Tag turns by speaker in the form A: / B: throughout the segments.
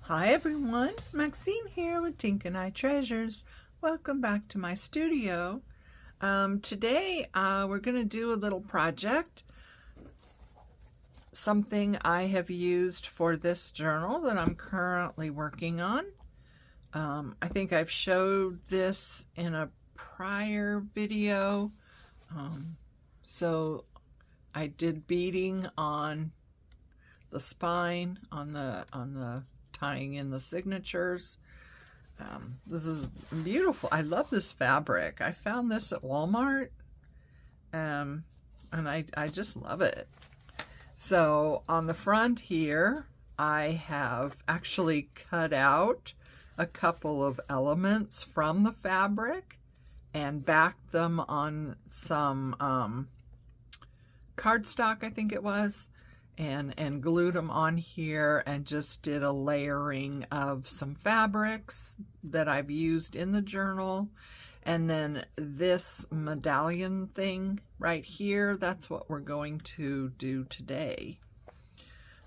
A: Hi everyone, Maxine here with Tink and I Treasures. Welcome back to my studio. Today we're going to do a little project, something I have used for this journal that I'm currently working on. I think I've showed this in a prior video. So I did beading on the spine, on the tying in the signatures. This is beautiful. I love this fabric. I found this at Walmart, and I just love it. So on the front here, I have actually cut out a couple of elements from the fabric and backed them on some cardstock, I think it was, and glued them on here and just did a layering of some fabrics that I've used in the journal. And then this medallion thing right here, that's what we're going to do today.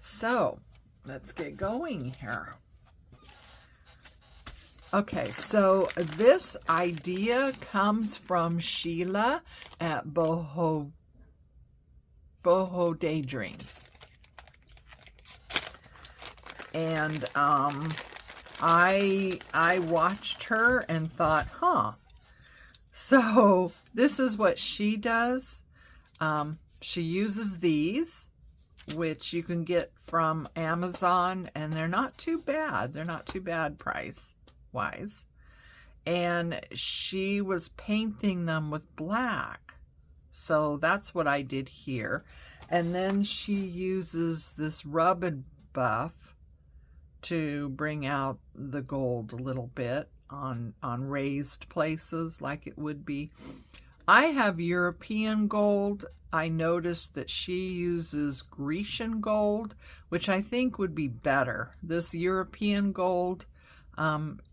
A: So let's get going here. Okay, so this idea comes from Sheila at Boho Daydreams. And I watched her and thought, huh. So this is what she does. She uses these, which you can get from Amazon, and they're not too bad. They're not too bad price-wise. And she was painting them with black. So that's what I did here. And then she uses this rub and buff to bring out the gold a little bit on raised places like it would be. I have European gold. I noticed that she uses Grecian gold, which I think would be better. This European gold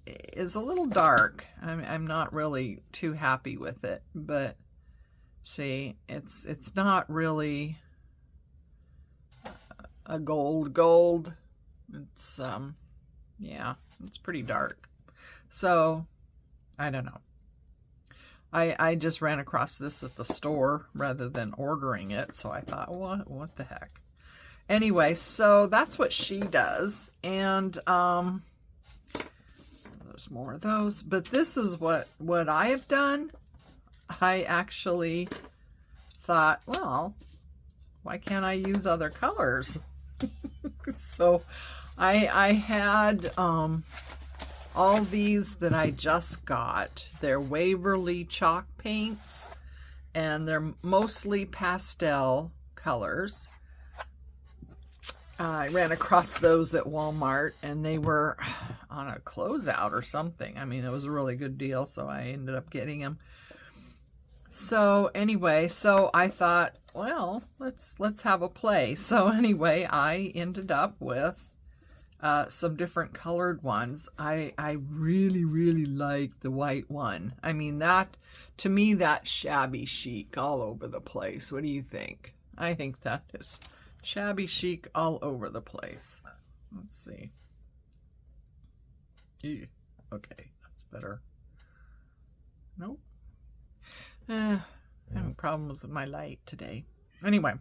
A: is a little dark. I'm not really too happy with it, but see, it's not really a gold. It's yeah, it's pretty dark. So I don't know. I just ran across this at the store rather than ordering it, so I thought, what the heck. Anyway, so that's what she does, and there's more of those, but this is what I have done. I actually thought, well, why can't I use other colors? So I had all these that I just got. They're Waverly chalk paints, and they're mostly pastel colors. I ran across those at Walmart, and they were on a closeout or something. I mean, it was a really good deal, so I ended up getting them. So anyway, so I thought, well, let's have a play. So anyway, I ended up with some different colored ones. I really like the white one. I mean, that, to me, that's shabby chic all over the place. What do you think? I think that is shabby chic all over the place. Let's see. Ew. Okay, that's better. Nope. Having problems with my light today. Anyway,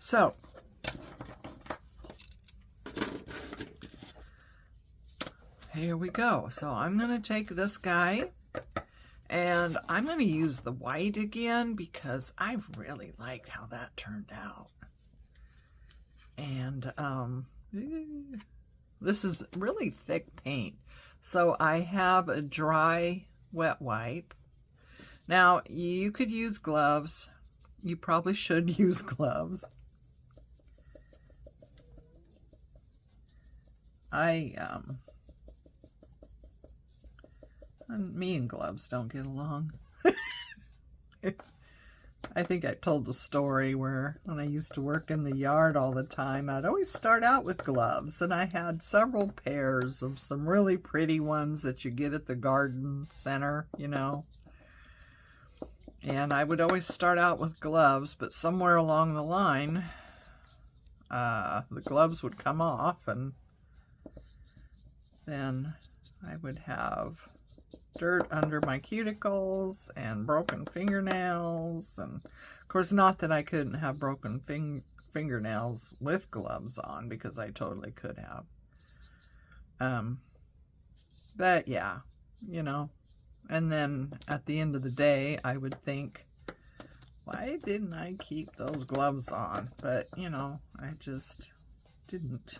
A: so here we go. So I'm going to take this guy, and I'm going to use the white again because I really liked how that turned out. And this is really thick paint. So I have a dry wet wipe. Now, you could use gloves. You probably should use gloves. Me and gloves don't get along. I think I told the story where when I used to work in the yard all the time, I'd always start out with gloves, and I had several pairs of some really pretty ones that you get at the garden center, you know. And I would always start out with gloves, but somewhere along the line, the gloves would come off, and then I would have dirt under my cuticles and broken fingernails. And of course, not that I couldn't have broken fingernails with gloves on, because I totally could have. But yeah, you know, and then at the end of the day, I would think, why didn't I keep those gloves on? But, you know, I just didn't.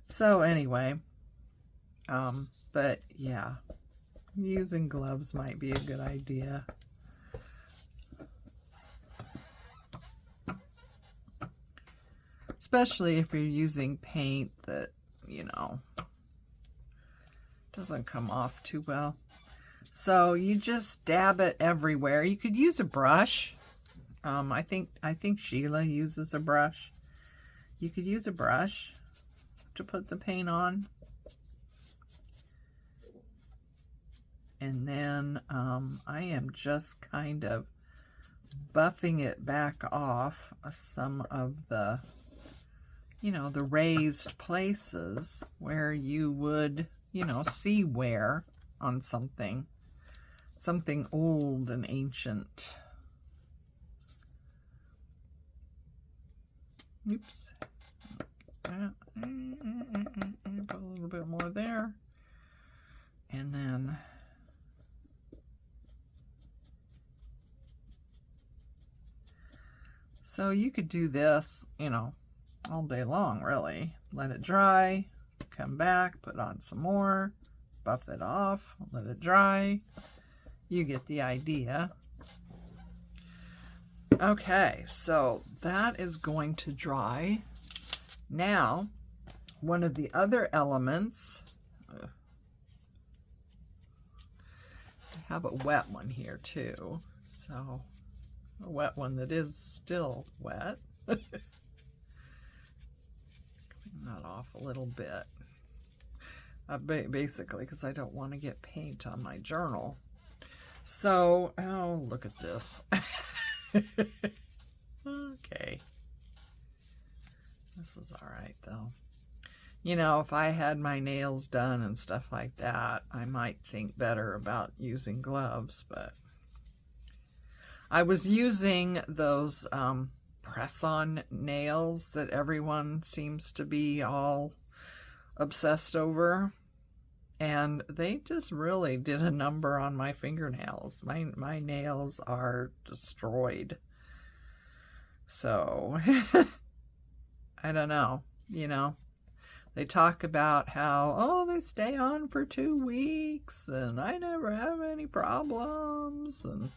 A: So anyway, but yeah, using gloves might be a good idea. Especially if you're using paint that, you know, doesn't come off too well. So you just dab it everywhere. You could use a brush. I think Sheila uses a brush. You could use a brush to put the paint on. And then I am just kind of buffing it back off some of the, you know, the raised places where you would, you know, see wear on something old and ancient. Oops. Put a little bit more there. And then so you could do this, you know, all day long, really. Let it dry, come back, put on some more, buff it off, let it dry. You get the idea. Okay, so that is going to dry. Now, one of the other elements, I have a wet one here too, so a wet one that is still wet. Clean that off a little bit. Basically, because I don't want to get paint on my journal. So, oh, look at this. Okay. This is all right, though. You know, if I had my nails done and stuff like that, I might think better about using gloves, but I was using those press-on nails that everyone seems to be all obsessed over, and they just really did a number on my fingernails. My nails are destroyed. So I don't know, you know, they talk about how, oh, they stay on for 2 weeks and I never have any problems. And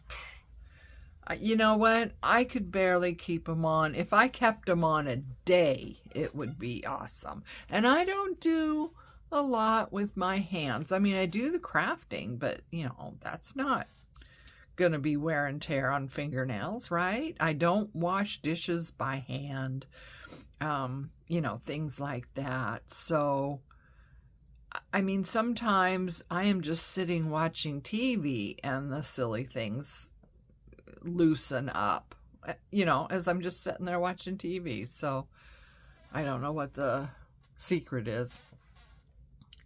A: you know what? I could barely keep them on. If I kept them on a day, it would be awesome. And I don't do a lot with my hands. I mean, I do the crafting, but, you know, that's not going to be wear and tear on fingernails, right? I don't wash dishes by hand, you know, things like that. So, I mean, sometimes I am just sitting watching TV and the silly things loosen up, you know, as I'm just sitting there watching TV. So I don't know what the secret is.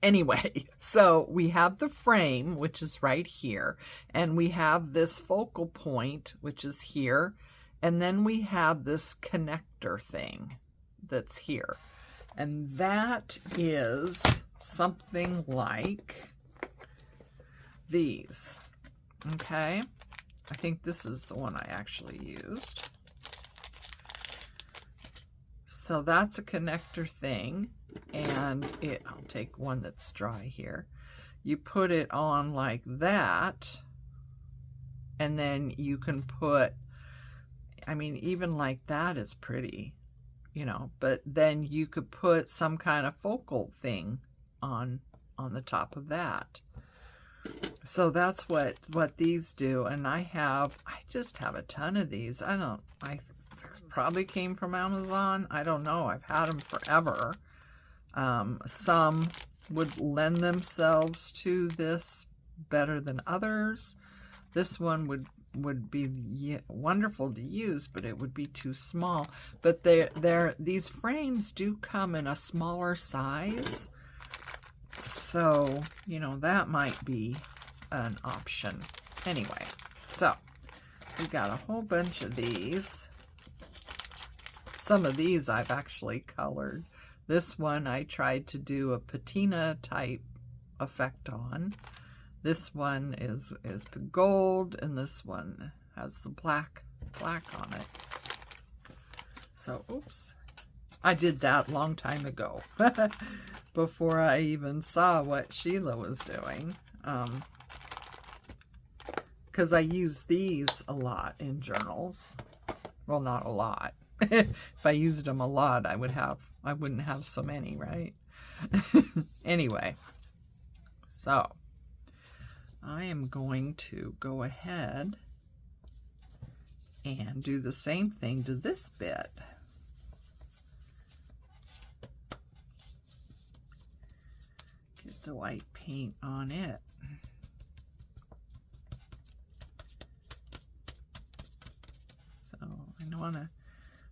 A: Anyway, so we have the frame, which is right here, and we have this focal point, which is here, and then we have this connector thing that's here, and that is something like these. Okay, I think this is the one I actually used. So that's a connector thing, and I'll take one that's dry here. You put it on like that, and then you can put, I mean, even like that is pretty, you know, but then you could put some kind of focal thing on the top of that. So that's what these do, and I just have a ton of these. I probably came from Amazon. I don't know. I've had them forever. Some would lend themselves to this better than others. This one would would be wonderful to use, but it would be too small. But these frames do come in a smaller size. So, you know, that might be an option. Anyway, so we got a whole bunch of these. Some of these I've actually colored. This one I tried to do a patina type effect on. This one is gold, and this one has the black on it. So, oops. I did that a long time ago, before I even saw what Sheila was doing. Because I use these a lot in journals. Well, not a lot. If I used them a lot, I wouldn't have so many, right? Anyway, so I am going to go ahead and do the same thing to this bit. Get the white paint on it. So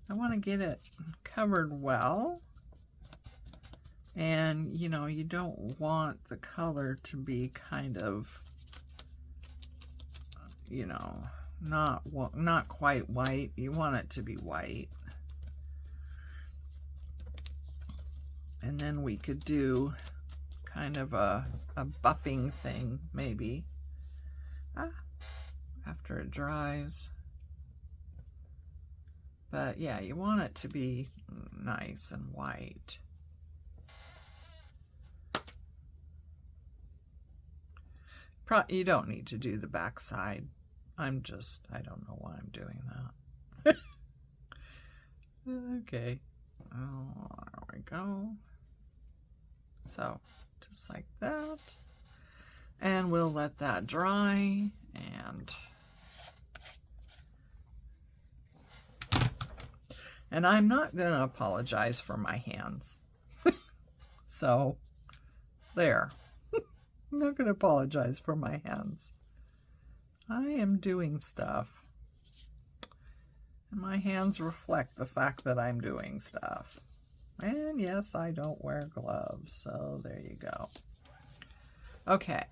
A: I want to get it covered well. And, you know, you don't want the color to be kind of, you know, not quite white. You want it to be white. And then we could do kind of a buffing thing, maybe, after it dries. But yeah, you want it to be nice and white. You don't need to do the back side. I don't know why I'm doing that. Okay. Oh, there we go. So, just like that. And we'll let that dry. And I'm not going to apologize for my hands. So, there. I'm not going to apologize for my hands. I am doing stuff. And my hands reflect the fact that I'm doing stuff. And yes, I don't wear gloves, so there you go. Okay.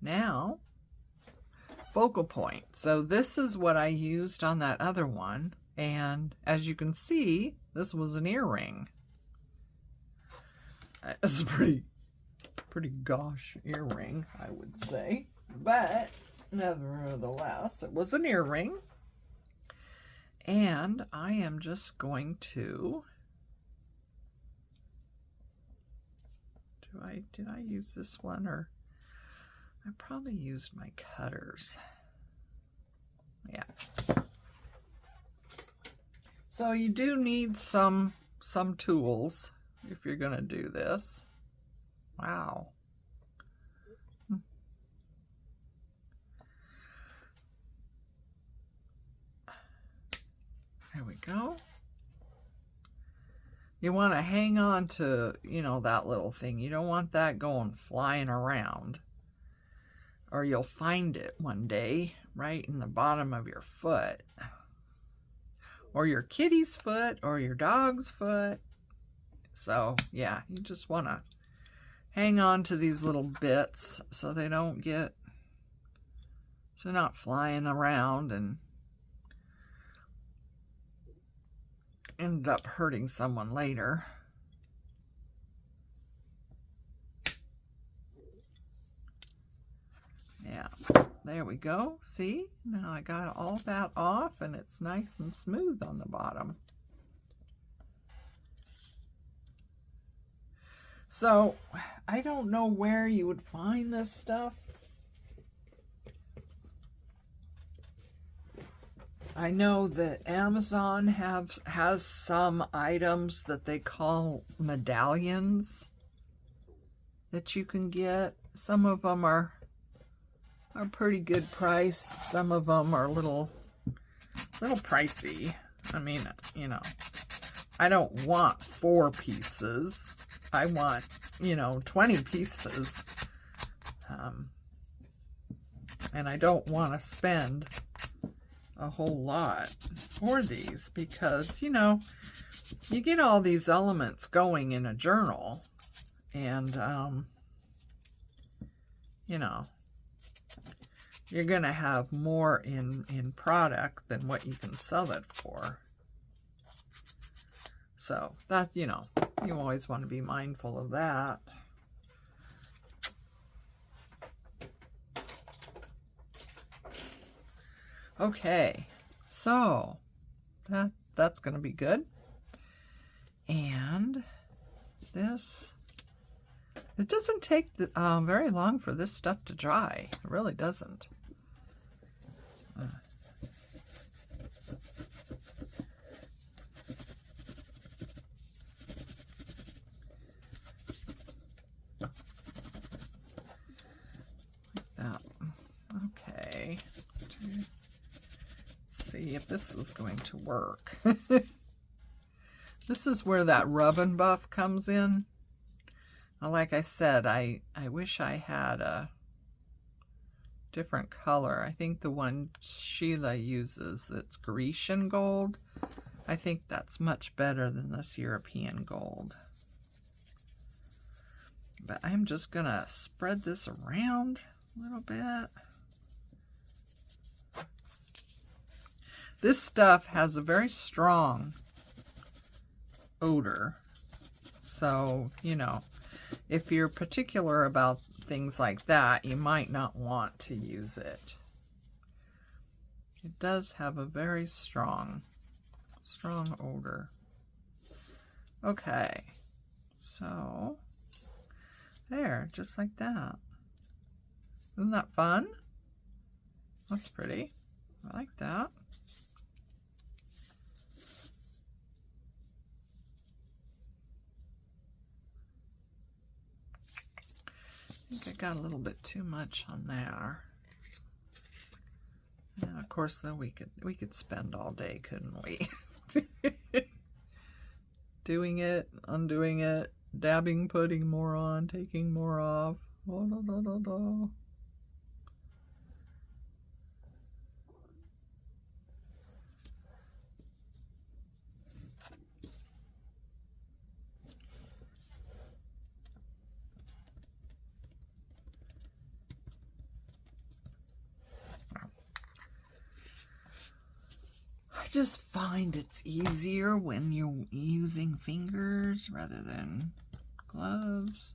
A: Now, focal point. So this is what I used on that other one. And as you can see, this was an earring. It's a pretty gauche earring, I would say. But nevertheless, it was an earring. And I am just going to... Did I use this one, or... I probably used my cutters. Yeah. So you do need some tools if you're going to do this. Wow. There we go. You want to hang on to, you know, that little thing. You don't want that going flying around, or you'll find it one day right in the bottom of your foot, or your kitty's foot, or your dog's foot. So yeah, you just want to hang on to these little bits so they don't get, so they're not flying around and end up hurting someone later. Yeah, there we go. See, now I got all that off and it's nice and smooth on the bottom. So I don't know where you would find this stuff. I know that Amazon has some items that they call medallions that you can get. Some of them are pretty good price. Some of them are a little pricey. I mean, you know, I don't want 4 pieces. I want, you know, 20 pieces. And I don't want to spend a whole lot for these because, you know, you get all these elements going in a journal and, you know, you're going to have more in product than what you can sell it for. So that, you know, you always want to be mindful of that. Okay, so that's going to be good. And this, it doesn't take very long for this stuff to dry. It really doesn't. Like that. Okay. See if this is going to work. This is where that rub and buff comes in. Like I said, I wish I had a different color. I think the one Sheila uses that's Grecian gold, I think that's much better than this European gold. But I'm just gonna spread this around a little bit. This stuff has a very strong odor. So, you know, if you're particular about things like that, you might not want to use it. It does have a very strong odor. Okay, so there, just like that. Isn't that fun? That's pretty. I like that. I think I got a little bit too much on there. And of course, then we could spend all day, couldn't we? Doing it, undoing it, dabbing, putting more on, taking more off. Oh, da, da, da, da. I just find it's easier when you're using fingers rather than gloves.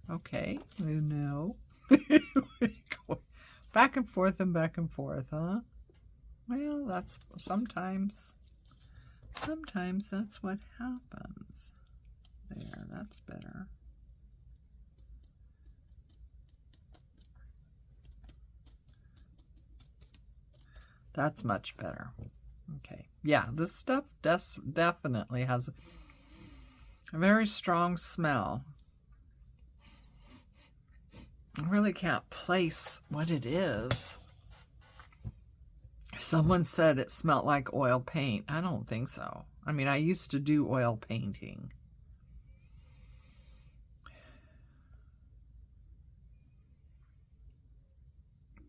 A: Okay, now back and forth, huh? Well, that's sometimes that's what happens. There, that's better. That's much better. Okay. Yeah, this stuff definitely has a very strong smell. I really can't place what it is. Someone said it smelled like oil paint. I don't think so. I mean, I used to do oil painting.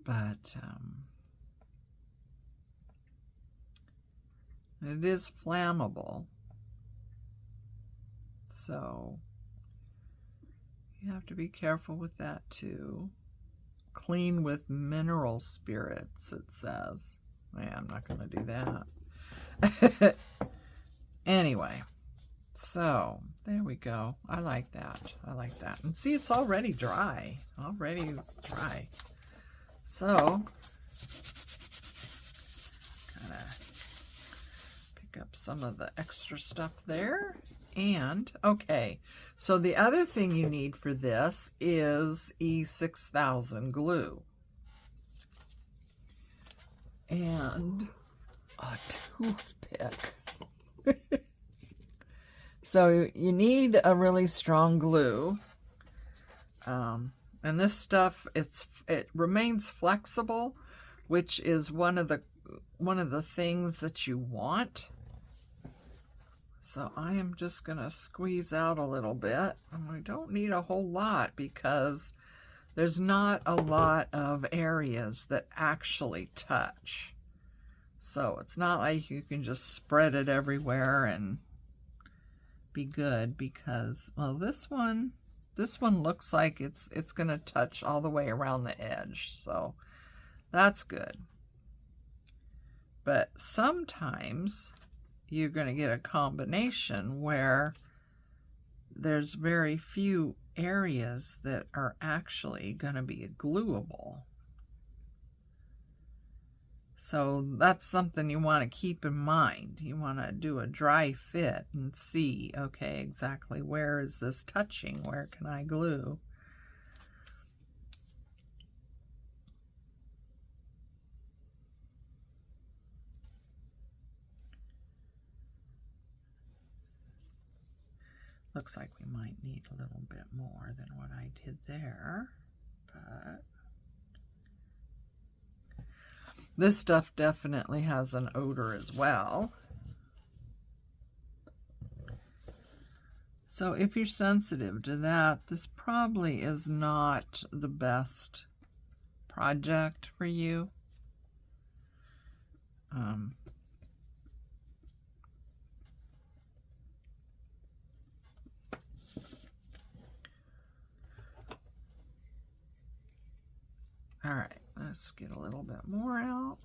A: But it is flammable. So you have to be careful with that too. Clean with mineral spirits, it says. Yeah, I'm not going to do that. Anyway, so there we go. I like that. I like that. And see, it's already dry. Already it's dry. So, kind of pick up some of the extra stuff there. And, okay, so the other thing you need for this is E6000 glue. And a toothpick. So you need a really strong glue. And this stuff, it remains flexible, which is one of the things that you want. So I am just going to squeeze out a little bit. And we don't need a whole lot because there's not a lot of areas that actually touch. So it's not like you can just spread it everywhere and be good, because, well, this one looks like it's going to touch all the way around the edge. So that's good. But sometimes you're going to get a combination where there's very few areas that are actually going to be gluable. So that's something you want to keep in mind. You want to do a dry fit and see, okay, exactly where is this touching? Where can I glue? Looks like we might need a little bit more than what I did there, but this stuff definitely has an odor as well. So if you're sensitive to that, this probably is not the best project for you. All right, let's get a little bit more out.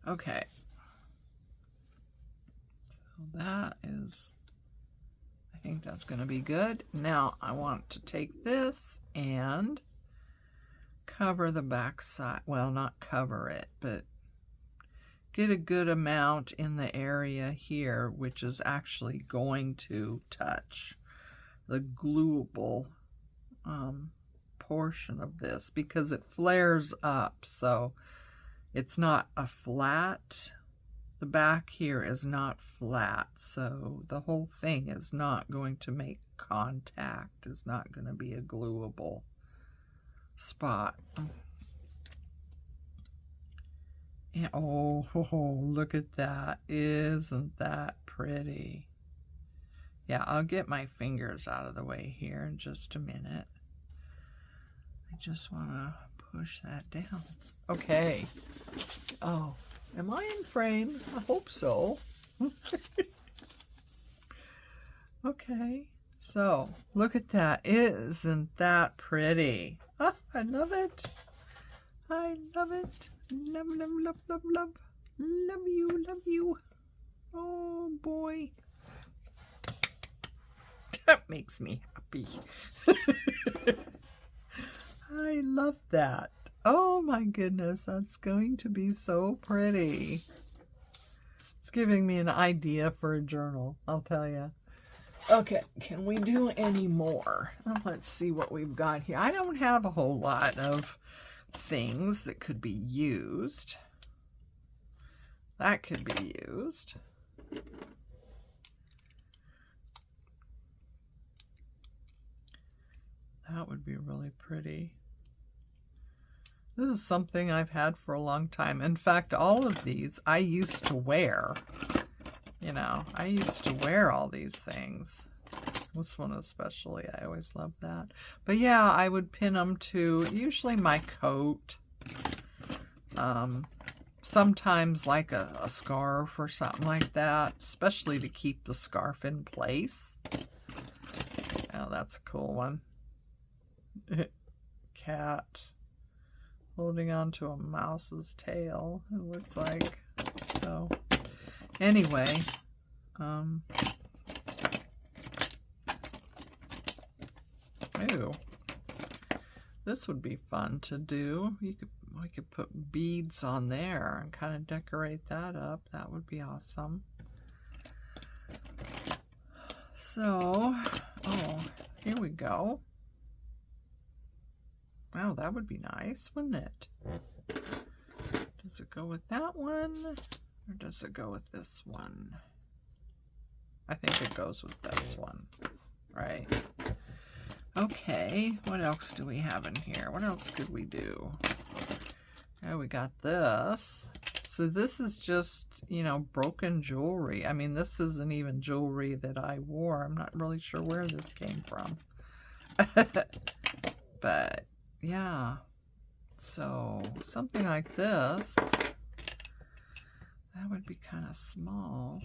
A: Okay. So that is, I think that's going to be good. Now I want to take this and cover the back side. Well, not cover it, but get a good amount in the area here, which is actually going to touch the gluable portion of this, because it flares up. So it's not a flat, the back here is not flat, so the whole thing is not going to make contact. It's not going to be a gluable spot. And, oh, look at that. Isn't that pretty? Yeah, I'll get my fingers out of the way here in just a minute. I just want to push that down. Okay. Oh, am I in frame? I hope so. Okay. So, look at that. Isn't that pretty? Oh, I love it. I love it. Love, love, love, love, love. Love you, love you. Oh, boy. That makes me happy. I love that. Oh, my goodness. That's going to be so pretty. It's giving me an idea for a journal, I'll tell you. Okay, can we do any more? Let's see what we've got here. I don't have a whole lot of things that could be used. That could be used. That would be really pretty. This is something I've had for a long time. In fact, all of these I used to wear. You know, I used to wear all these things. This one especially, I always loved that. But yeah, I would pin them to usually my coat. Sometimes like a scarf or something like that, especially to keep the scarf in place. Oh, that's a cool one. Cat holding on to a mouse's tail, it looks like. So anyway, ooh, this would be fun to do. We could put beads on there and kind of decorate that up. That would be awesome. So, oh, here we go. Wow, that would be nice, wouldn't it? Does it go with that one? Or does it go with this one? I think it goes with this one, right? Okay, what else do we have in here? What else could we do? Oh, we got this. So this is just, you know, broken jewelry. I mean, this isn't even jewelry that I wore. I'm not really sure where this came from. But, yeah. So, something like this. That would be kind of small.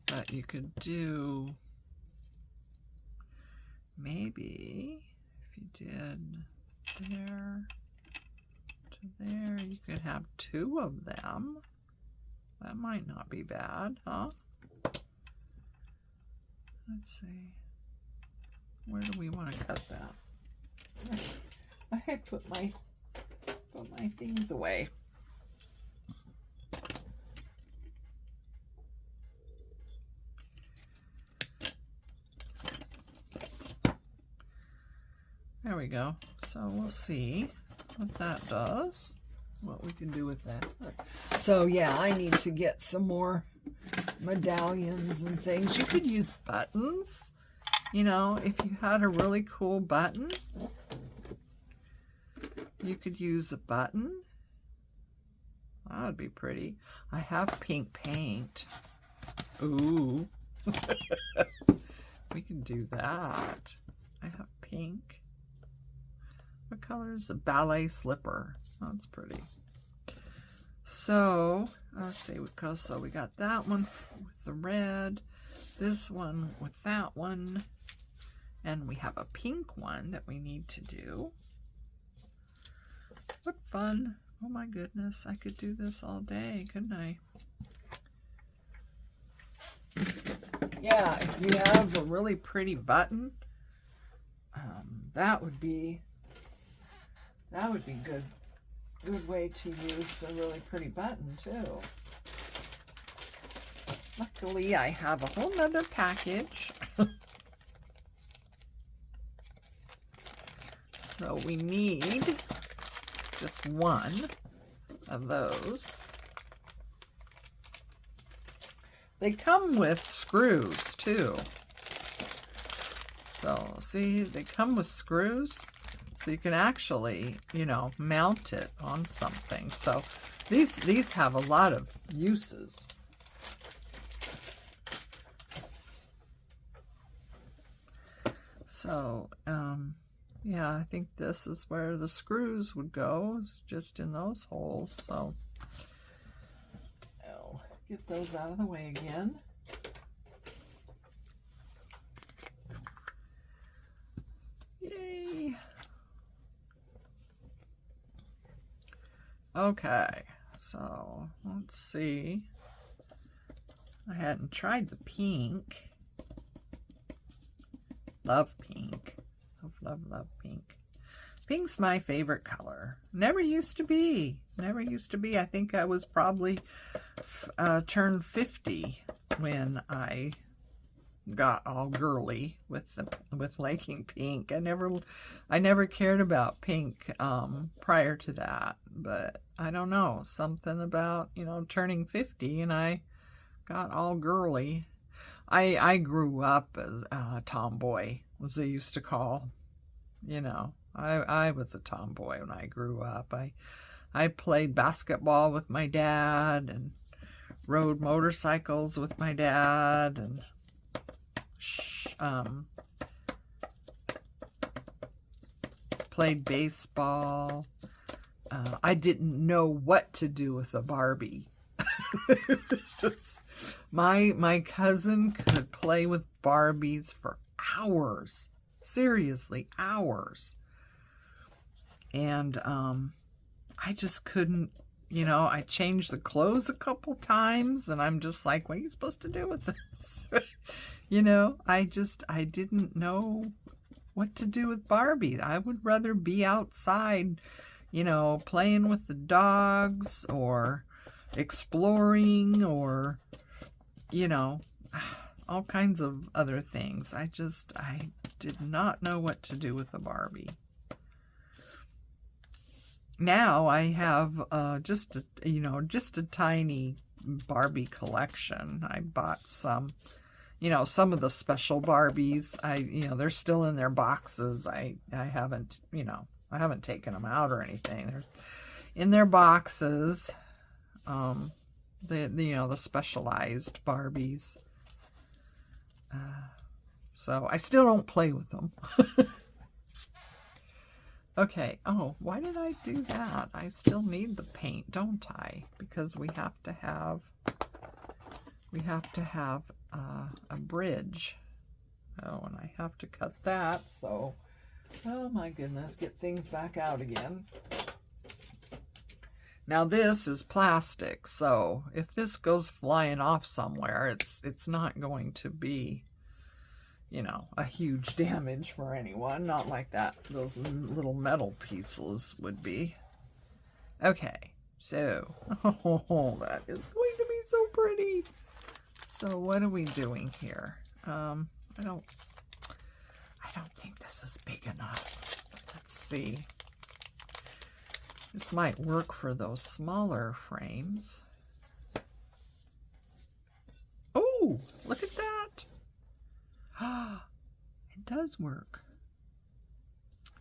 A: But you could do, maybe, if you did there to there, you could have 2 of them. That might not be bad, huh? Let's see. Where do we want to cut that? I had put my things away. There we go. So we'll see what that does, what we can do with that. So yeah, I need to get some more medallions and things. You could use buttons, you know, if you had a really cool button, you could use a button. That would be pretty. I have pink paint. Ooh. We can do that. I have pink. What color is the ballet slipper? That's pretty. So, let's see. So we got that one with the red, this one with that one, and we have a pink one that we need to do. What fun. Oh my goodness. I could do this all day, couldn't I? Yeah, if you have a really pretty button, that would be good way to use a really pretty button too. Luckily, I have a whole nother package. So we need just one of those. They come with screws too. So see, they come with screws. So you can actually, you know, mount it on something. So these have a lot of uses. So, yeah, I think this is where the screws would go, is just in those holes. So, I'll get those out of the way again. Yay! Okay, so let's see. I hadn't tried the pink. Love pink. Love pink. Pink's my favorite color. Never used to be. Never used to be. I think I was probably turned 50 when I got all girly with liking pink. I never cared about pink prior to that, but I don't know, something about, you know, turning 50 and I got all girly. I grew up as a tomboy, as they used to call, you know. I was a tomboy when I grew up. I played basketball with my dad and rode motorcycles with my dad and played baseball. I didn't know what to do with a Barbie. My cousin could play with Barbies for hours. Seriously, hours. And I just couldn't, you know, I changed the clothes a couple times and I'm just like, what are you supposed to do with this? You know, I didn't know what to do with Barbie. I would rather be outside, you know, playing with the dogs or exploring or, you know, all kinds of other things. I did not know what to do with a Barbie. Now I have just a tiny Barbie collection. I bought some, you know, some of the special Barbies. You know, they're still in their boxes. I haven't, you know, I haven't taken them out or anything. They're in their boxes. The specialized Barbies. So I still don't play with them. Okay. Oh, why did I do that? I still need the paint, don't I? Because we have to have a bridge. Oh, and I have to cut that. So, oh my goodness, get things back out again. Now this is plastic, so if this goes flying off somewhere, it's not going to be, you know, a huge damage for anyone. Not like those little metal pieces would be. Okay, so, oh, that is going to be so pretty. So what are we doing here? I don't think this is big enough. Let's see. This might work for those smaller frames. Oh, look at that. Ah, it does work.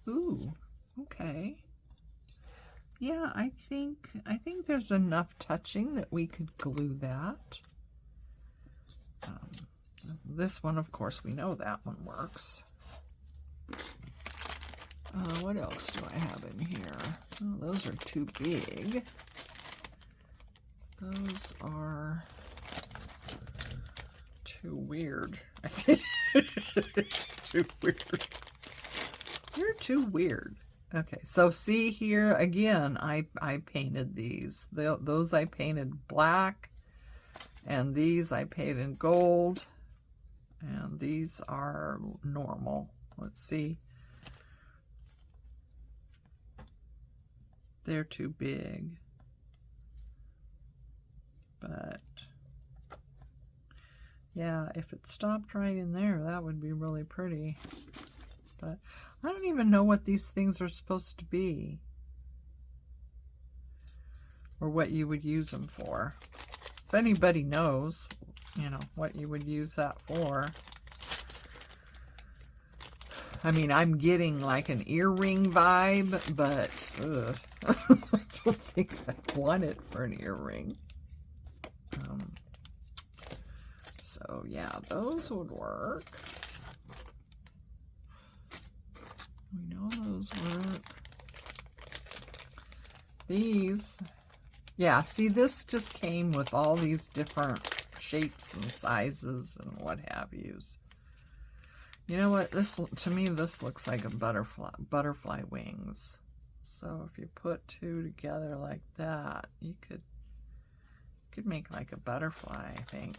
A: Ooh, okay. Yeah, I think there's enough touching that we could glue that. This one, of course, we know that one works. What else do I have in here? Oh, those are too big. Those are too weird. I think too weird. You're too weird. Okay, so see here again, I painted these. Those I painted black, and these I painted gold, and these are normal. Let's see. They're too big. But yeah, if it stopped right in there, that would be really pretty. But I don't even know what these things are supposed to be, or what you would use them for. If anybody knows, you know, what you would use that for. I mean, I'm getting like an earring vibe, but I don't think I want it for an earring. So yeah, those would work. We know those work. These, yeah, see, this just came with all these different shapes and sizes and what have yous. You know what? This, to me, this looks like a butterfly wings. So if you put two together like that, you could make like a butterfly, I think.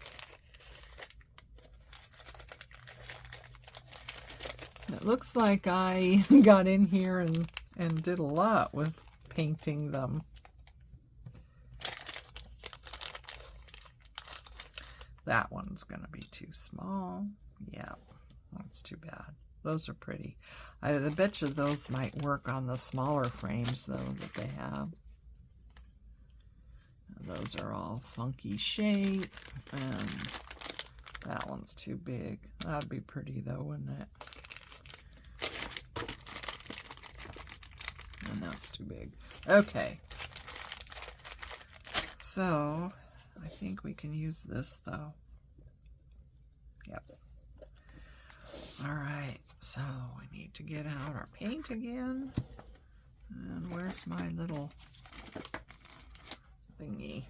A: It looks like I got in here and did a lot with painting them. That one's gonna be too small. Yeah, that's too bad. Those are pretty. I bet you those might work on the smaller frames though that they have. And those are all funky shape, and that one's too big. That'd be pretty though, wouldn't it? And that's too big. Okay. So, I think we can use this though. Yep. Alright, so we need to get out our paint again. And where's my little thingy?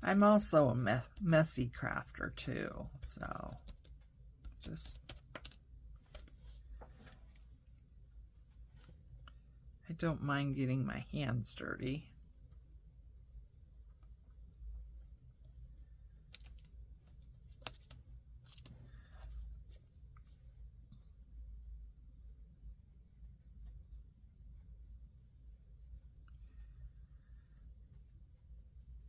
A: I'm also a messy crafter too, so just, I don't mind getting my hands dirty.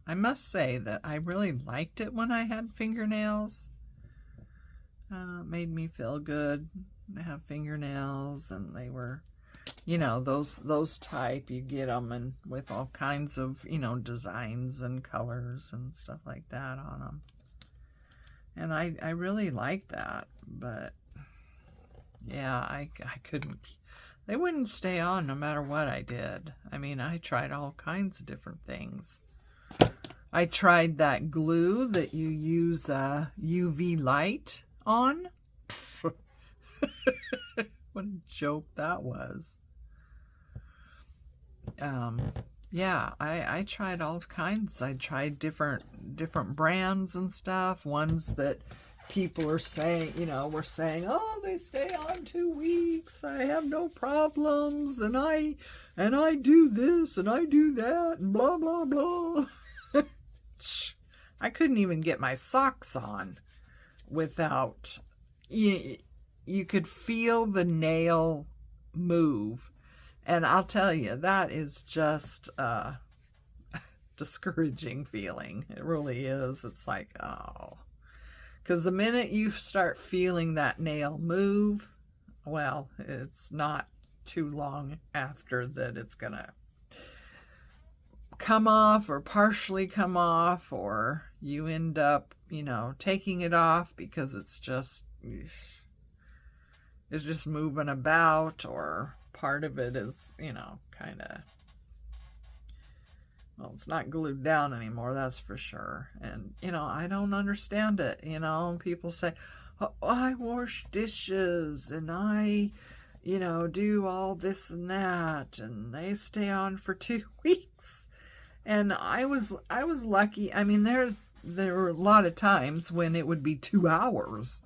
A: I must say that I really liked it when I had fingernails. It made me feel good to have fingernails, and they were you know, those type, you get them and with all kinds of, you know, designs and colors and stuff like that on them. And I really like that, but yeah, I couldn't, they wouldn't stay on no matter what I did. I mean, I tried all kinds of different things. I tried that glue that you use UV light on. What a joke that was. Yeah, I tried all kinds. I tried different brands and stuff. Ones that people are saying, you know, were saying, oh, they stay on 2 weeks. I have no problems, and I do this and I do that and blah blah blah. I couldn't even get my socks on without, you could feel the nail move. And I'll tell you, that is just a discouraging feeling. It really is. It's like, oh. Because the minute you start feeling that nail move, well, it's not too long after that it's going to come off or partially come off, or you end up, you know, taking it off because it's just moving about, or part of it is, you know, kind of, well, it's not glued down anymore, that's for sure. And, you know, I don't understand it. You know, people say, oh, I wash dishes and I, you know, do all this and that, and they stay on for 2 weeks. And I was lucky. I mean, there were a lot of times when it would be 2 hours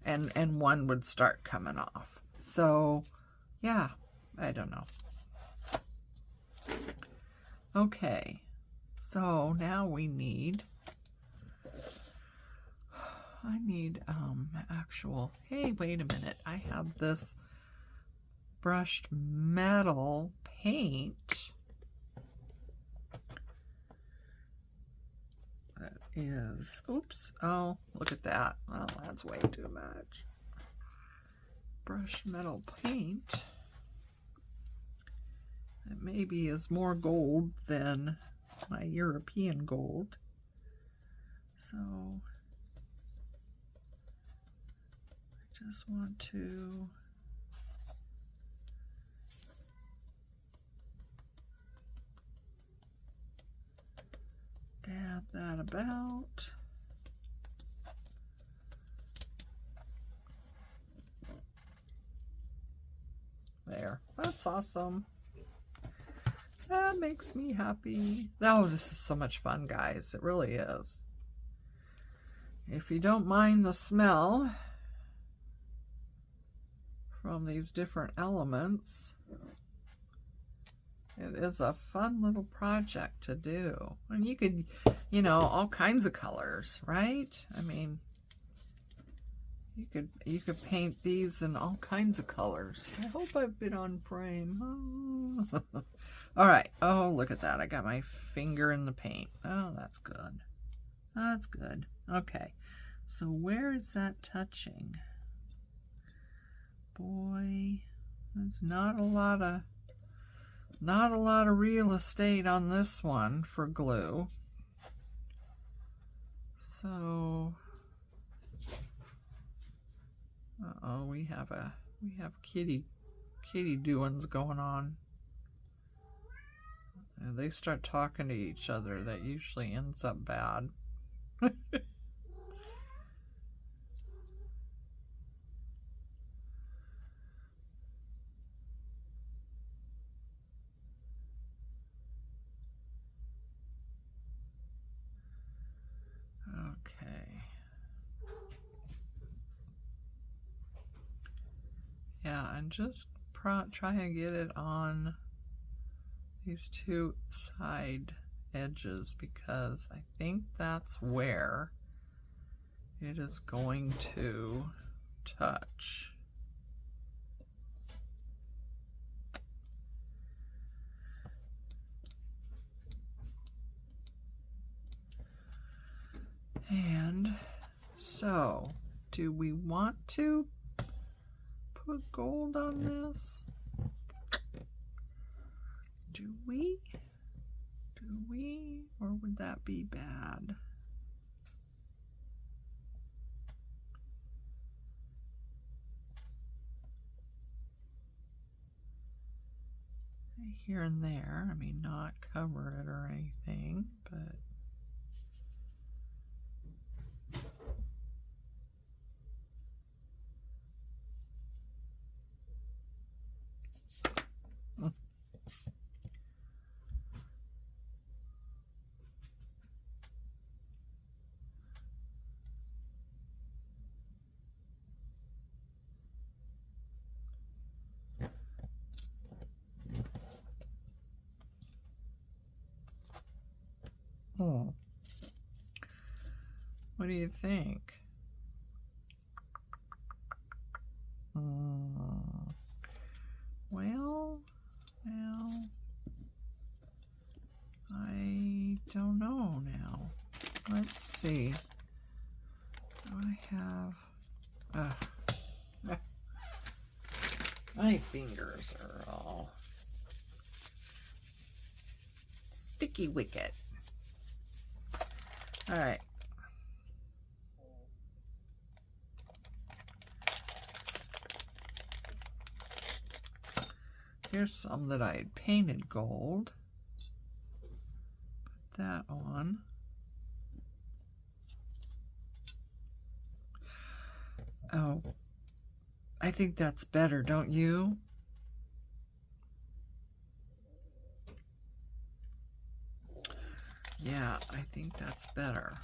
A: and one would start coming off. So, yeah, I don't know. Okay, so now I need actual, hey, wait a minute. I have this brushed metal paint. That is, oops, oh, look at that. Oh, that's way too much. Brushed metal paint. It maybe is more gold than my European gold. So I just want to dab that about. There, that's awesome. That makes me happy. Oh, this is so much fun, guys. It really is. If you don't mind the smell from these different elements, it is a fun little project to do. And you could, you know, all kinds of colors, right? I mean, you could paint these in all kinds of colors. I hope I've been on frame. Oh. All right. Oh, look at that. I got my finger in the paint. Oh, that's good. That's good. Okay. So where is that touching? Boy, there's not a lot of real estate on this one for glue. So, uh-oh, we have kitty doings going on. And they start talking to each other, that usually ends up bad. Okay. Yeah, I'm just trying to get it on these two side edges, because I think that's where it is going to touch. And so, do we want to put gold on this? Do we? Or would that be bad? Here and there. I mean, not cover it or anything, but what do you think? Well, I don't know now. Let's see. I have... my fingers are all sticky wicket. All right. Here's some that I had painted gold. Put that on. Oh, I think that's better, don't you? Yeah, I think that's better.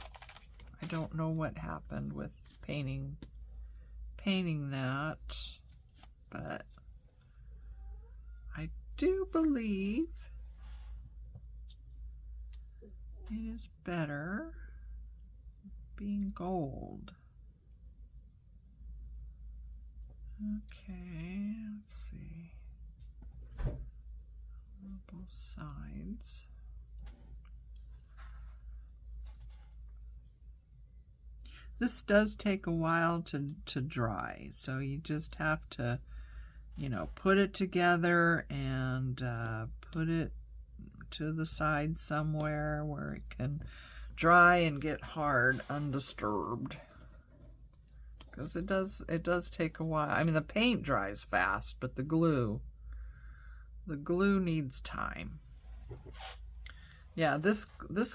A: I don't know what happened with painting that, but I do believe it is better being gold. Okay, let's see. Both sides. This does take a while to dry, so you just have to, you know, put it together and put it to the side somewhere where it can dry and get hard undisturbed. Because it does take a while. I mean, the paint dries fast, but the glue needs time. Yeah, this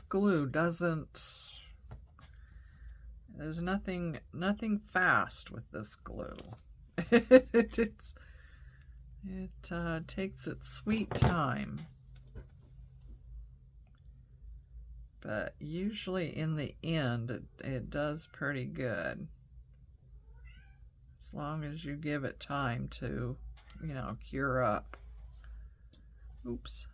A: glue doesn't. There's nothing fast with this glue. It takes its sweet time. But usually in the end, it does pretty good. As long as you give it time to, you know, cure up. Oops.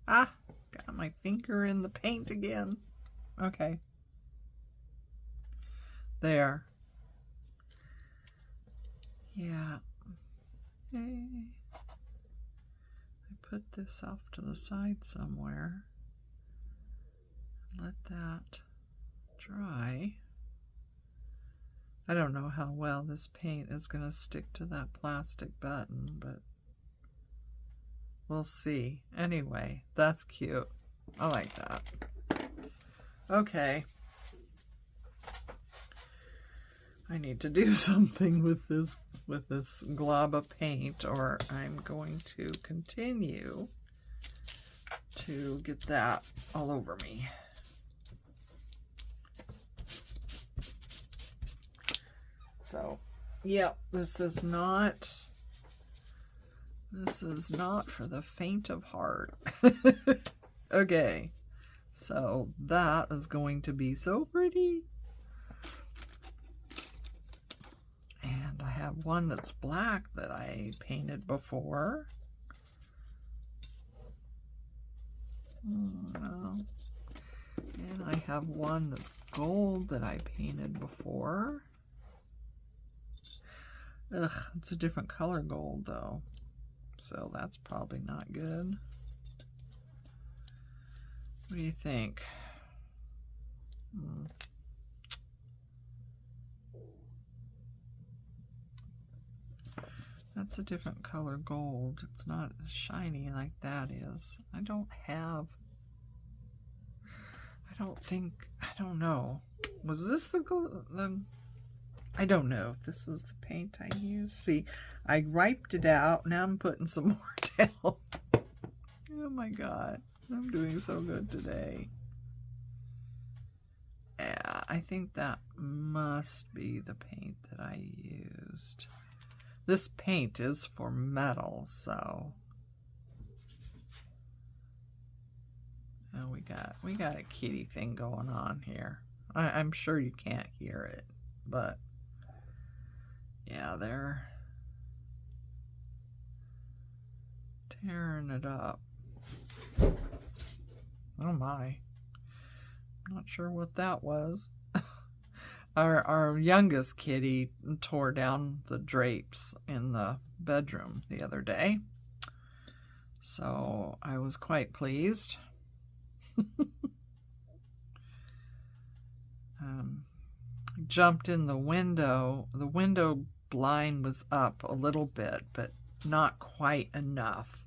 A: Ah, got my finger in the paint again. Okay. There. Yeah. Okay. I put this off to the side somewhere. Let that dry. I don't know how well this paint is going to stick to that plastic button, but we'll see. Anyway, that's cute. I like that. Okay. I need to do something with this glob of paint, or I'm going to continue to get that all over me. So, yep, this is not for the faint of heart. Okay, so that is going to be so pretty. And I have one that's black that I painted before. And I have one that's gold that I painted before. Ugh, it's a different color gold though, so that's probably not good. What do you think? That's a different color gold. It's not shiny like that is. I don't know. Was this the I don't know if this is the paint I used. See, I wiped it out. Now I'm putting some more down. Oh my God. I'm doing so good today. Yeah, I think that must be the paint that I used. This paint is for metal, so. Oh, we got a kitty thing going on here. I'm sure you can't hear it, but yeah, they're tearing it up. Oh my. I'm not sure what that was. Our youngest kitty tore down the drapes in the bedroom the other day. So I was quite pleased. Jumped in the window. The window blind was up a little bit, but not quite enough.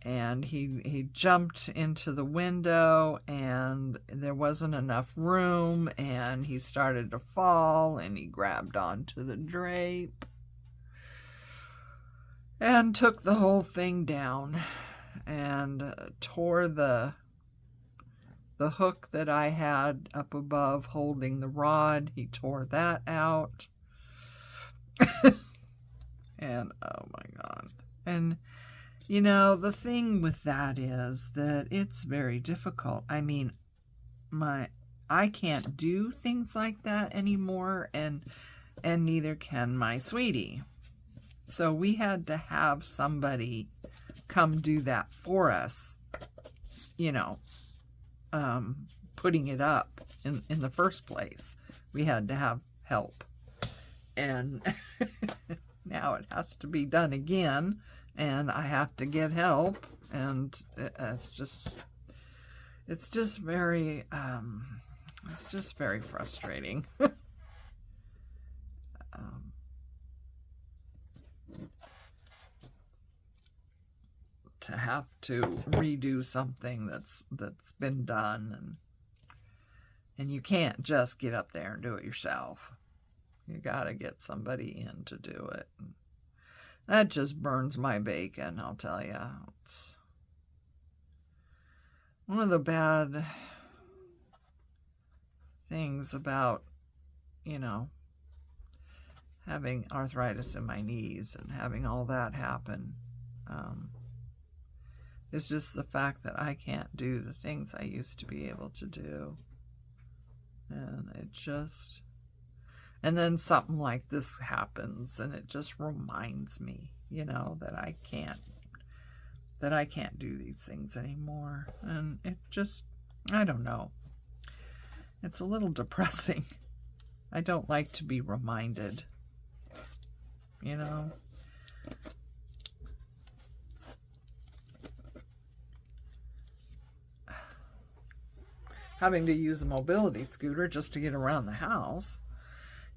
A: And he jumped into the window, and there wasn't enough room, and he started to fall, and he grabbed onto the drape and took the whole thing down and tore the hook that I had up above holding the rod. He tore that out. And oh my God. And you know, the thing with that is that it's very difficult. I mean, I can't do things like that anymore, and neither can my sweetie. So we had to have somebody come do that for us, you know, putting it up in the first place. We had to have help. And now it has to be done again. And I have to get help, and it's just very frustrating. To have to redo something that's been done, and you can't just get up there and do it yourself. You got to get somebody in to do it. That just burns my bacon, I'll tell you. It's one of the bad things about, you know, having arthritis in my knees and having all that happen. It's just the fact that I can't do the things I used to be able to do. And it just... And then something like this happens, and it just reminds me, you know, that I can't do these things anymore. And it just, I don't know. It's a little depressing. I don't like to be reminded, you know. Having to use a mobility scooter just to get around the house.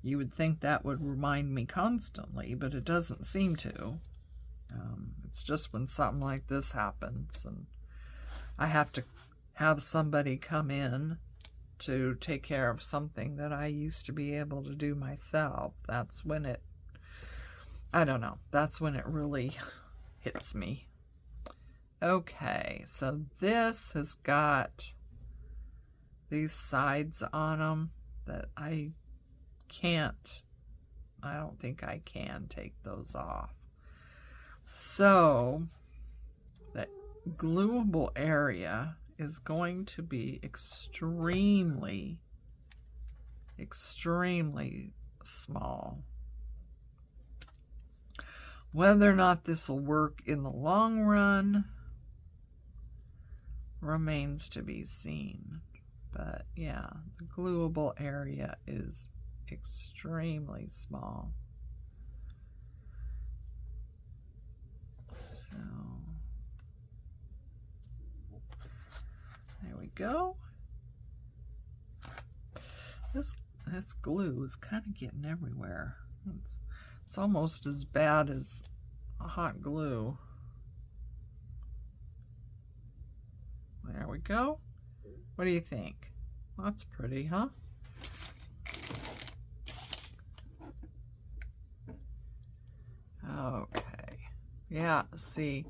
A: You would think that would remind me constantly, but it doesn't seem to. It's just when something like this happens, and I have to have somebody come in to take care of something that I used to be able to do myself. That's when it, I don't know, that's when it really hits me. Okay, so this has got these sides on them that I don't think I can take those off. So the gluable area is going to be extremely small. Whether or not this will work in the long run remains to be seen. But yeah, the gluable area is extremely small. So there we go. This glue is kind of getting everywhere. It's almost as bad as a hot glue. There we go. What do you think? That's pretty, huh? Okay. Yeah, see,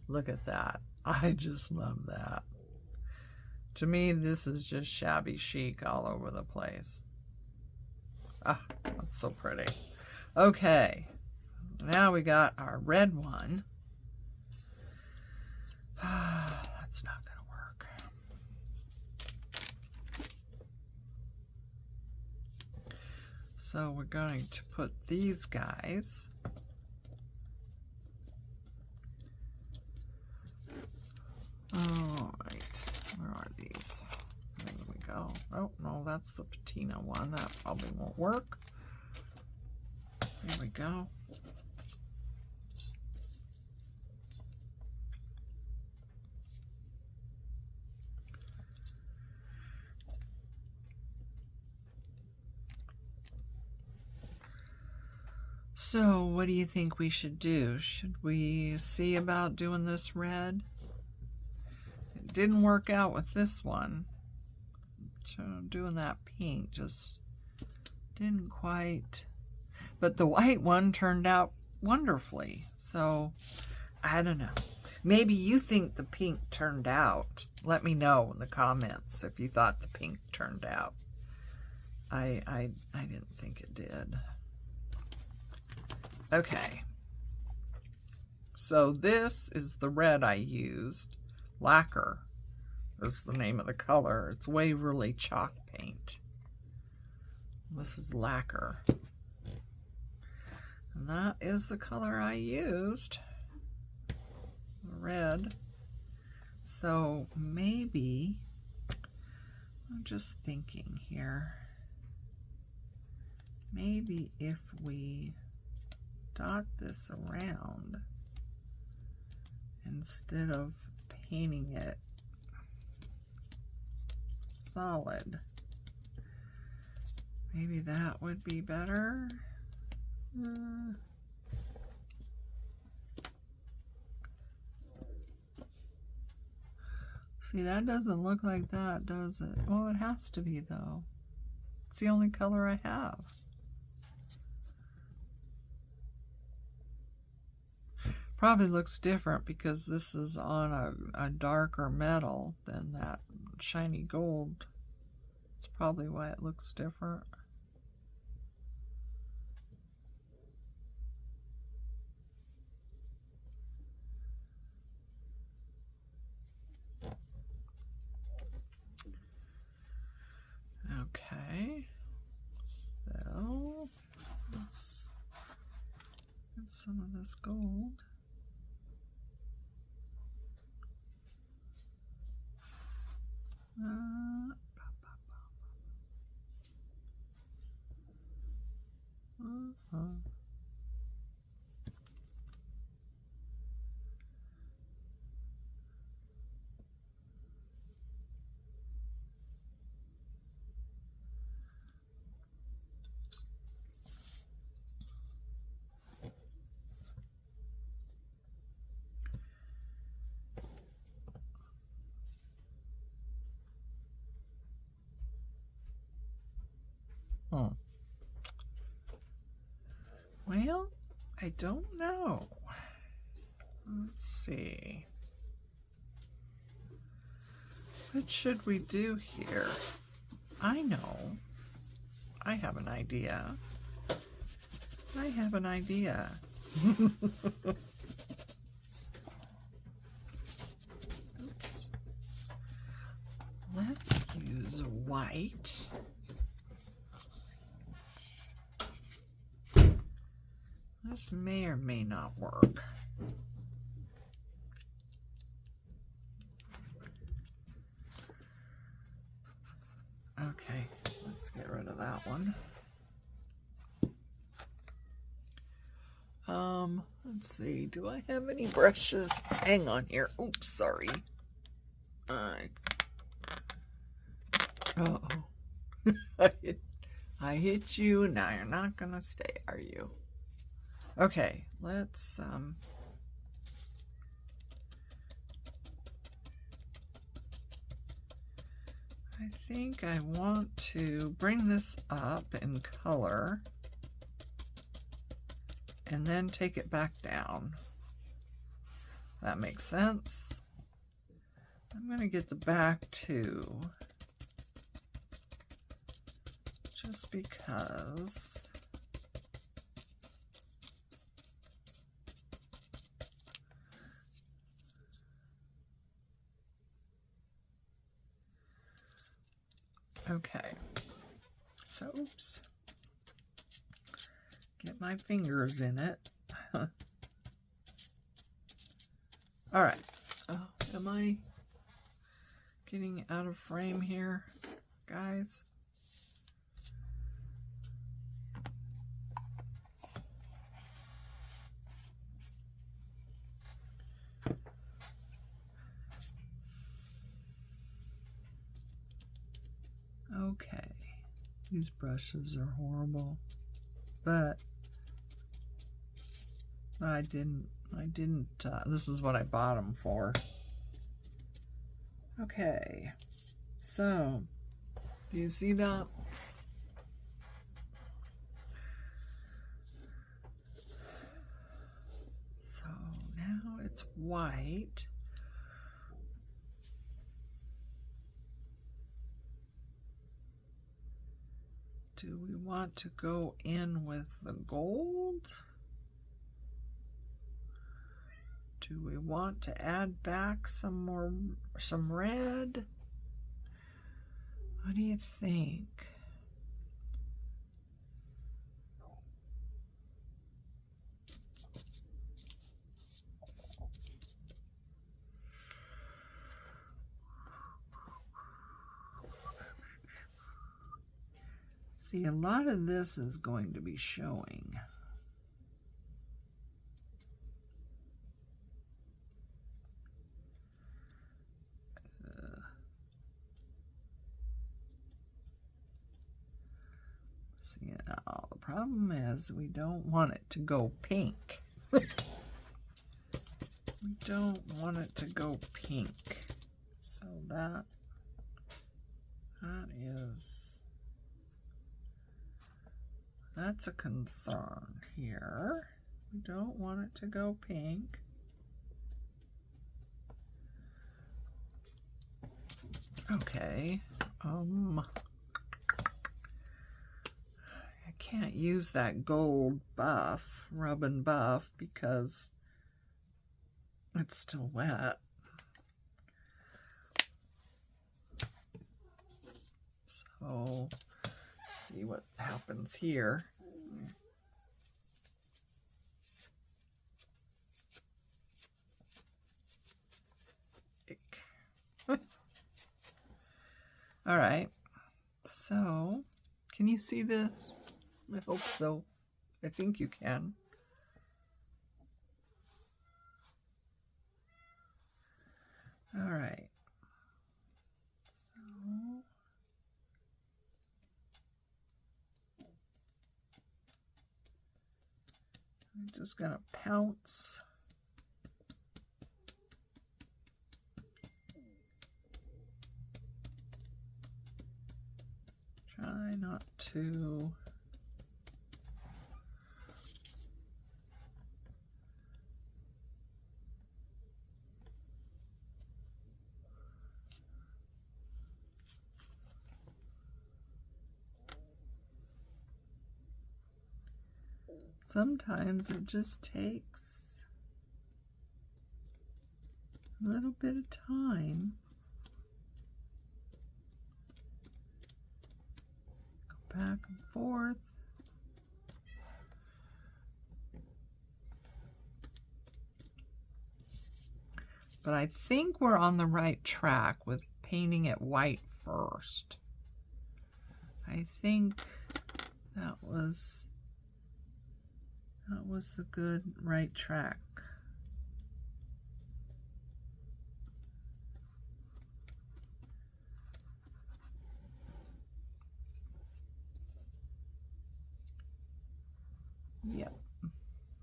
A: look at that. I just love that. To me, this is just shabby chic all over the place. Ah, that's so pretty. Okay, now we got our red one. That's not going to work. So we're going to put these guys. All right, where are these? There we go. Oh, no, that's the patina one. That probably won't work. Here we go. So, what do you think we should do? Should we see about doing this red? It didn't work out with this one. So doing that pink just didn't quite. But the white one turned out wonderfully. So, I don't know. Maybe you think the pink turned out. Let me know in the comments if you thought the pink turned out. I didn't think it did. Okay. So this is the red I used. Lacquer is the name of the color. It's Waverly Chalk Paint. This is lacquer. And that is the color I used. Red. So maybe, I'm just thinking here, maybe if we dot this around instead of painting it solid, maybe that would be better. See, that doesn't look like that, does it? Well, it has to be, though. It's the only color I have. Probably looks different because this is on a darker metal than that shiny gold. That's probably why it looks different. Okay, so let's get some of this gold. Well, I don't know. Let's see. What should we do here? I know. I have an idea. I have an idea. Oops. Let's use white. This may or may not work. Okay, let's get rid of that one. Let's see, do I have any brushes? Hang on here. Oops, sorry. Uh-oh. I hit you, now you're not gonna stay, are you? Okay, let's I think I want to bring this up in color and then take it back down. That makes sense. I'm going to get the back too, just because. Okay, so oops, get my fingers in it. All right, am I getting out of frame here, guys? Okay, these brushes are horrible, but I didn't, this is what I bought them for. Okay, so, do you see that? So now it's white. Do we want to go in with the gold? Do we want to add back some red? What do you think? See, a lot of this is going to be showing. See, now the problem is we don't want it to go pink. We don't want it to go pink. So that's a concern here. We don't want it to go pink. Okay, I can't use that gold buff, rub and buff, because it's still wet. So, see what happens here. All right, so can you see this? I hope so. I think you can. All right, so I'm just gonna pounce. Try not to sometimes it just takes a little bit of time. Go back and forth. But I think we're on the right track with painting it white first. I think that was the good right track. Yep.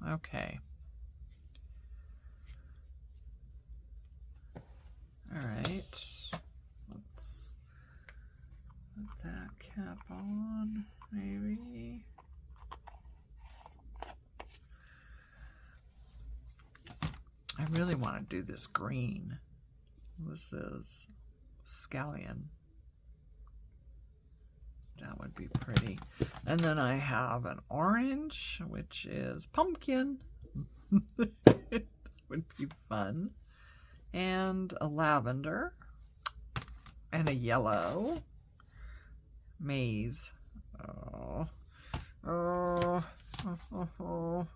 A: Okay. All right. Let's put that cap on, maybe. I really want to do this green. This is scallion. That would be pretty. And then I have an orange, which is pumpkin. That would be fun. And a lavender. And a yellow. Maize. Oh. Oh. Oh. Oh. Oh.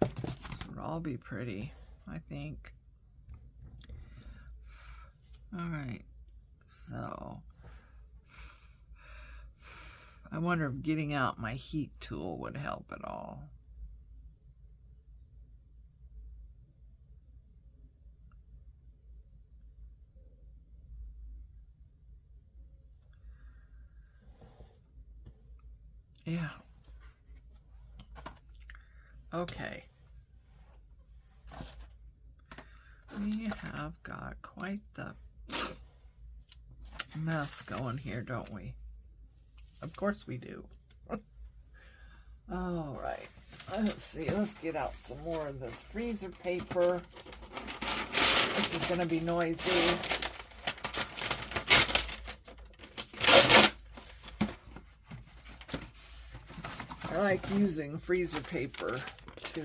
A: This would all be pretty, I think. All right. So I wonder if getting out my heat tool would help at all. Yeah. Okay. We have got quite the mess going here, don't we? Of course we do. All right. Let's see. Let's get out some more of this freezer paper. This is going to be noisy. I like using freezer paper to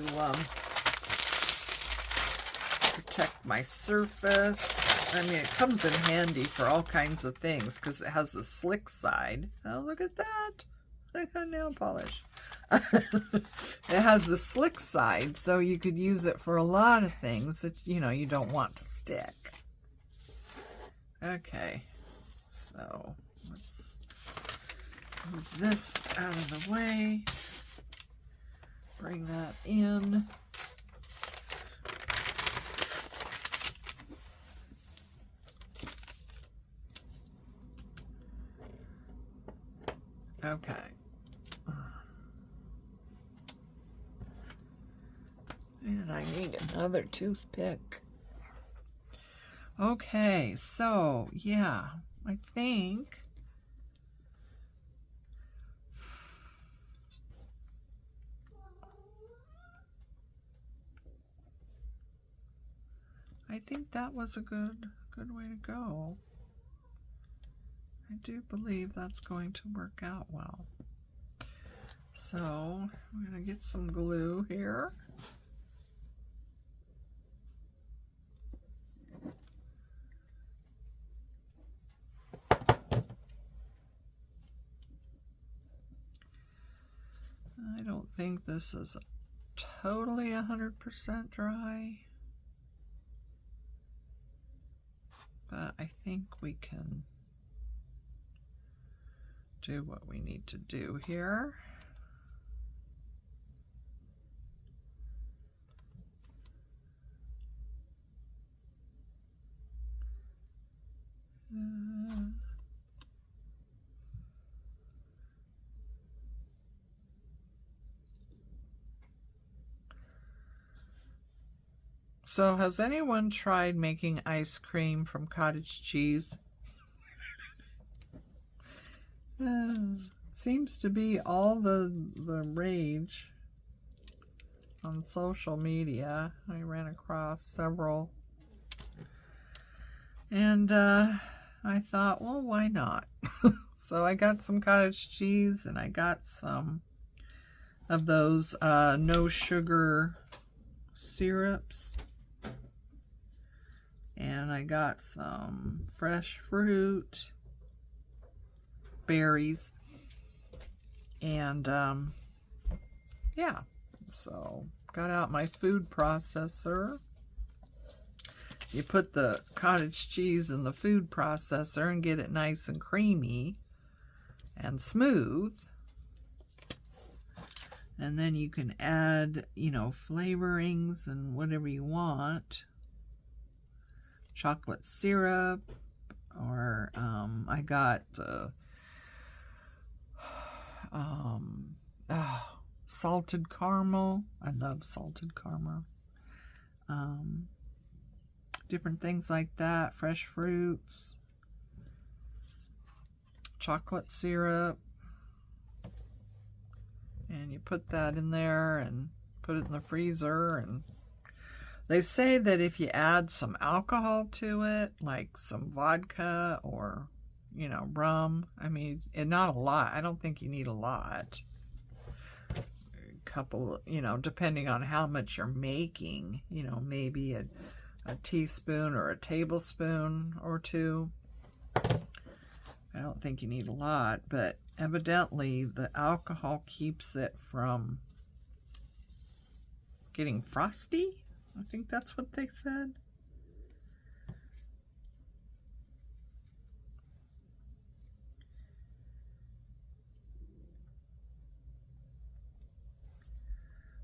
A: protect my surface. I mean, it comes in handy for all kinds of things because it has the slick side. Oh, look at that. I got nail polish. It has the slick side, so you could use it for a lot of things that, you know, you don't want to stick. Okay, so let's move this out of the way. Bring that in. Okay. And I need another toothpick. Okay, so yeah, I think that was a good way to go. I do believe that's going to work out well. So I'm going to get some glue here. I don't think this is totally 100% dry, but I think we can do what we need to do here. So has anyone tried making ice cream from cottage cheese? Seems to be all the rage on social media. I ran across several. And I thought, well, why not? So I got some cottage cheese and I got some of those no sugar syrups. And I got some fresh fruit, berries, and yeah, so got out my food processor. You put the cottage cheese in the food processor and get it nice and creamy and smooth. And then you can add, you know, flavorings and whatever you want. Chocolate syrup, or I got the salted caramel. I love salted caramel. Different things like that. Fresh fruits. Chocolate syrup. And you put that in there and put it in the freezer. And they say that if you add some alcohol to it, like some vodka or, you know, rum, I mean, and not a lot. I don't think you need a lot. A couple, you know, depending on how much you're making, you know, maybe a teaspoon or a tablespoon or two. I don't think you need a lot, but evidently the alcohol keeps it from getting frosty. I think that's what they said.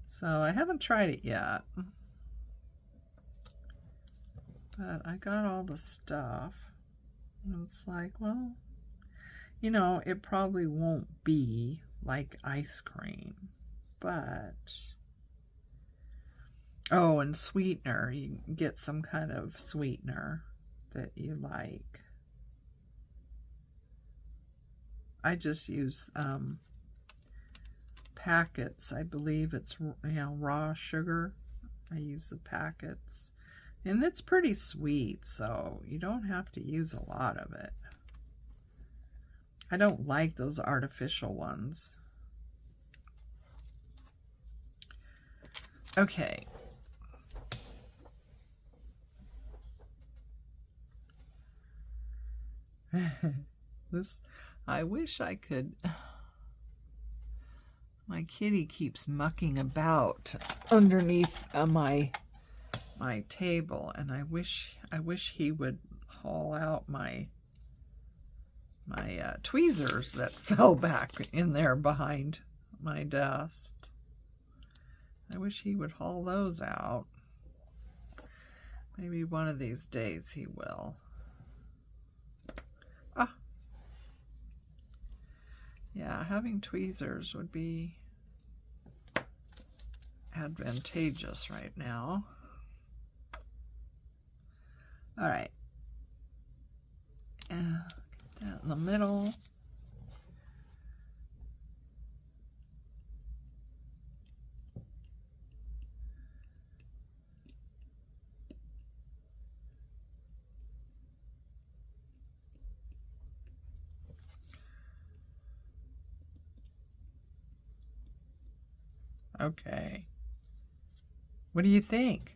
A: So I haven't tried it yet, but I got all the stuff. And it's like, well, you know, it probably won't be like ice cream, but... Oh, and sweetener. You can get some kind of sweetener that you like. I just use packets. I believe it's, you know, raw sugar. I use the packets. And it's pretty sweet, so you don't have to use a lot of it. I don't like those artificial ones. Okay. This, I wish I could. My kitty keeps mucking about underneath my table, and I wish he would haul out my tweezers that fell back in there behind my desk. I wish he would haul those out. Maybe one of these days he will. Ah. Yeah, having tweezers would be advantageous right now. All right. Get that in the middle. Okay. What do you think?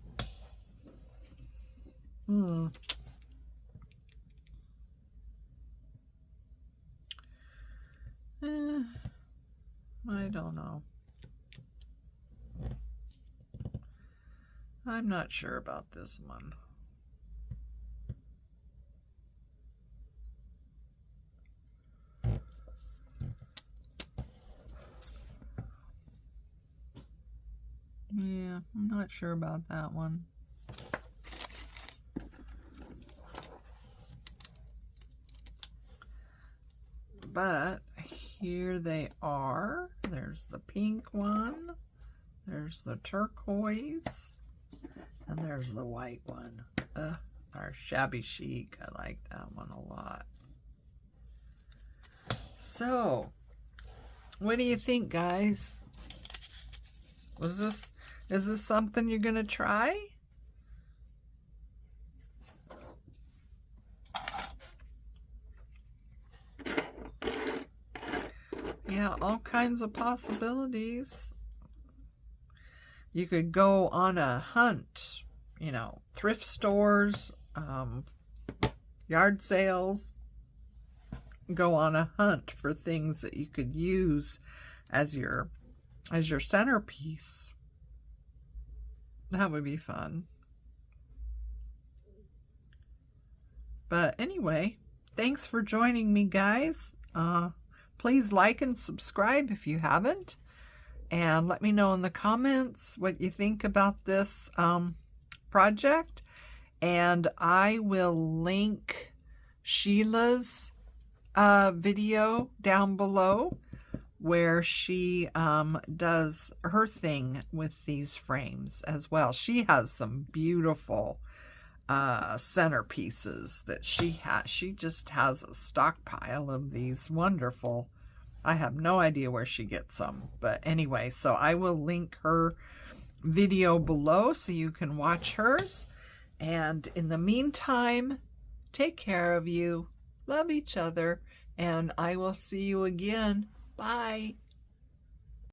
A: I don't know. I'm not sure about this one. Yeah, I'm not sure about that one. But here they are. There's the pink one. There's the turquoise. And there's the white one. Our shabby chic. I like that one a lot. So, what do you think, guys? Is this something you're gonna try? Yeah, all kinds of possibilities. You could go on a hunt, you know, thrift stores, yard sales. Go on a hunt for things that you could use as your centerpiece. That would be fun. But anyway, thanks for joining me, guys. Please like and subscribe if you haven't. And let me know in the comments what you think about this project. And I will link Sheila's video down below where she does her thing with these frames as well. She has some beautiful centerpieces that she has. She just has a stockpile of these wonderful. I have no idea where she gets them, but anyway, so I will link her video below so you can watch hers. And in the meantime, take care of you, love each other, and I will see you again. Bye.